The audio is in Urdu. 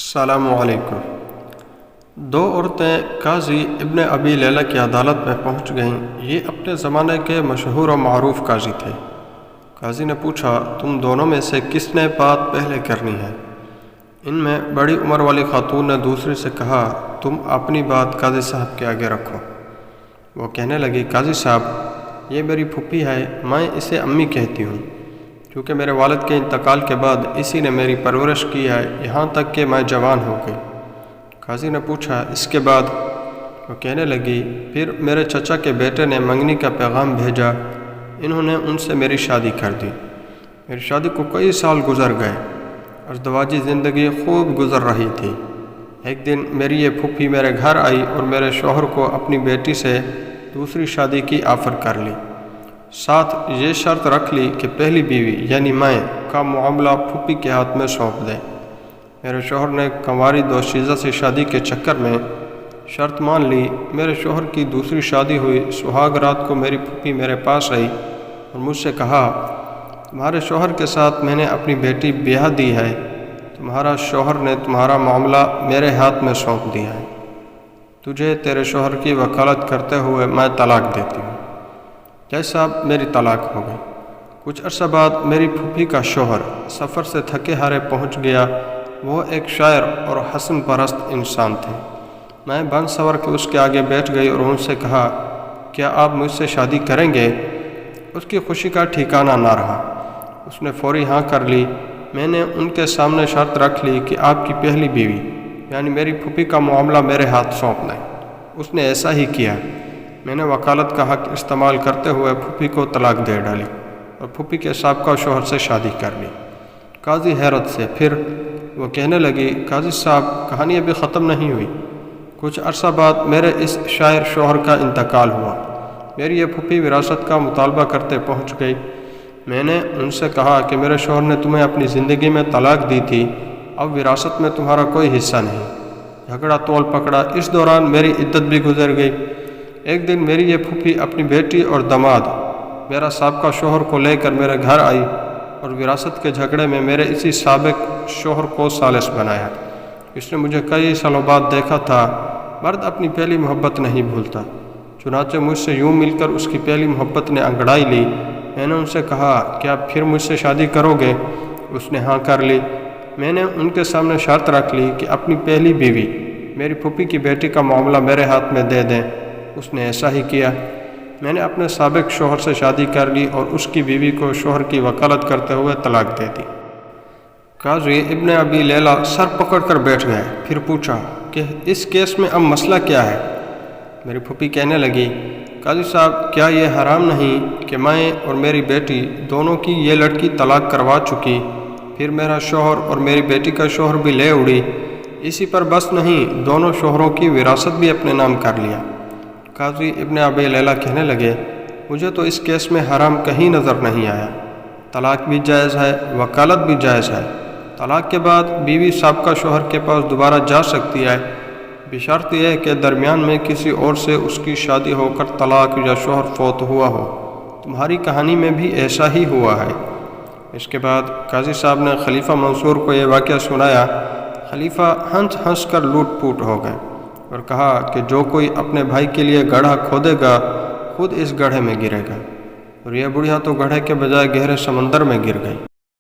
السلام علیکم۔ دو عورتیں قاضی ابن ابی لیلہ کی عدالت میں پہنچ گئیں۔ یہ اپنے زمانے کے مشہور و معروف قاضی تھے۔ قاضی نے پوچھا، تم دونوں میں سے کس نے بات پہلے کرنی ہے؟ ان میں بڑی عمر والی خاتون نے دوسری سے کہا، تم اپنی بات قاضی صاحب کے آگے رکھو۔ وہ کہنے لگی، قاضی صاحب، یہ میری پھوپھی ہے، میں اسے امی کہتی ہوں، کیونکہ میرے والد کے انتقال کے بعد اسی نے میری پرورش کی ہے یہاں تک کہ میں جوان ہو گئی۔ قاضی نے پوچھا، اس کے بعد؟ وہ کہنے لگی، پھر میرے چچا کے بیٹے نے منگنی کا پیغام بھیجا، انہوں نے ان سے میری شادی کر دی۔ میری شادی کو کئی سال گزر گئے، ازدواجی زندگی خوب گزر رہی تھی۔ ایک دن میری یہ پھوپھی میرے گھر آئی اور میرے شوہر کو اپنی بیٹی سے دوسری شادی کی آفر کر لی، ساتھ یہ شرط رکھ لی کہ پہلی بیوی یعنی میں کا معاملہ پھوپھی کے ہاتھ میں سونپ دیں۔ میرے شوہر نے کنواری دوشیزہ سے شادی کے چکر میں شرط مان لی۔ میرے شوہر کی دوسری شادی ہوئی۔ سہاگ رات کو میری پھوپھی میرے پاس آئی اور مجھ سے کہا، تمہارے شوہر کے ساتھ میں نے اپنی بیٹی بیاہ دی ہے، تمہارا شوہر نے تمہارا معاملہ میرے ہاتھ میں سونپ دیا ہے، تجھے تیرے شوہر کی وکالت کرتے ہوئے میں طلاق دیتی ہوں۔ جیسا میری طلاق ہو گئی۔ کچھ عرصہ بعد میری پھوپھی کا شوہر سفر سے تھکے ہارے پہنچ گیا۔ وہ ایک شاعر اور حسن پرست انسان تھے۔ میں بن سور کے اس کے آگے بیٹھ گئی اور ان سے کہا، کیا آپ مجھ سے شادی کریں گے؟ اس کی خوشی کا ٹھکانہ نہ رہا۔ اس نے فوری ہاں کر لی۔ میں نے ان کے سامنے شرط رکھ لی کہ آپ کی پہلی بیوی یعنی میری پھوپھی کا معاملہ میرے ہاتھ سونپ دیں۔ اس نے ایسا ہی کیا۔ میں نے وکالت کا حق استعمال کرتے ہوئے پھوپھی کو طلاق دے ڈالی اور پھوپھی کے سابقہ شوہر سے شادی کر لی۔ قاضی حیرت سے پھر وہ کہنے لگی، قاضی صاحب، کہانی ابھی ختم نہیں ہوئی۔ کچھ عرصہ بعد میرے اس شاعر شوہر کا انتقال ہوا۔ میری یہ پھوپھی وراثت کا مطالبہ کرتے پہنچ گئی۔ میں نے ان سے کہا کہ میرے شوہر نے تمہیں اپنی زندگی میں طلاق دی تھی، اب وراثت میں تمہارا کوئی حصہ نہیں۔ جھگڑا تول پکڑا۔ اس دوران میری عدت بھی گزر گئی۔ ایک دن میری یہ پھوپھی اپنی بیٹی اور داماد میرا سابقہ شوہر کو لے کر میرے گھر آئی اور وراثت کے جھگڑے میں میرے اسی سابق شوہر کو ثالث بنایا۔ اس نے مجھے کئی سالوں بعد دیکھا تھا۔ مرد اپنی پہلی محبت نہیں بھولتا، چنانچہ مجھ سے یوں مل کر اس کی پہلی محبت نے انگڑائی لی۔ میں نے ان سے کہا، کیا پھر مجھ سے شادی کرو گے؟ اس نے ہاں کر لی۔ میں نے ان کے سامنے شرط رکھ لی کہ اپنی پہلی بیوی میری پھوپھی کی بیٹی کا معاملہ میرے ہاتھ میں دے دیں۔ اس نے ایسا ہی کیا۔ میں نے اپنے سابق شوہر سے شادی کر لی اور اس کی بیوی کو شوہر کی وکالت کرتے ہوئے طلاق دے دی۔ قاضی ابن ابی لیلہ سر پکڑ کر بیٹھ گئے۔ پھر پوچھا کہ اس کیس میں اب مسئلہ کیا ہے؟ میری پھوپھی کہنے لگی، قاضی صاحب، کیا یہ حرام نہیں کہ میں اور میری بیٹی دونوں کی یہ لڑکی طلاق کروا چکی، پھر میرا شوہر اور میری بیٹی کا شوہر بھی لے اڑی، اسی پر بس نہیں، دونوں شوہروں کی وراثت بھی اپنے نام کر لیا۔ قاضی ابن ابی لیلہ کہنے لگے، مجھے تو اس کیس میں حرام کہیں نظر نہیں آیا۔ طلاق بھی جائز ہے، وکالت بھی جائز ہے۔ طلاق کے بعد بیوی سابقہ شوہر کے پاس دوبارہ جا سکتی ہے، بشرط یہ کہ درمیان میں کسی اور سے اس کی شادی ہو کر طلاق یا شوہر فوت ہوا ہو۔ تمہاری کہانی میں بھی ایسا ہی ہوا ہے۔ اس کے بعد قاضی صاحب نے خلیفہ منصور کو یہ واقعہ سنایا۔ خلیفہ ہنس ہنس کر لوٹ پوٹ ہو گئے اور کہا کہ جو کوئی اپنے بھائی کے لیے گڑھا کھودے گا خود اس گڑھے میں گرے گا، اور یہ بڑھیا تو گڑھے کے بجائے گہرے سمندر میں گر گئی۔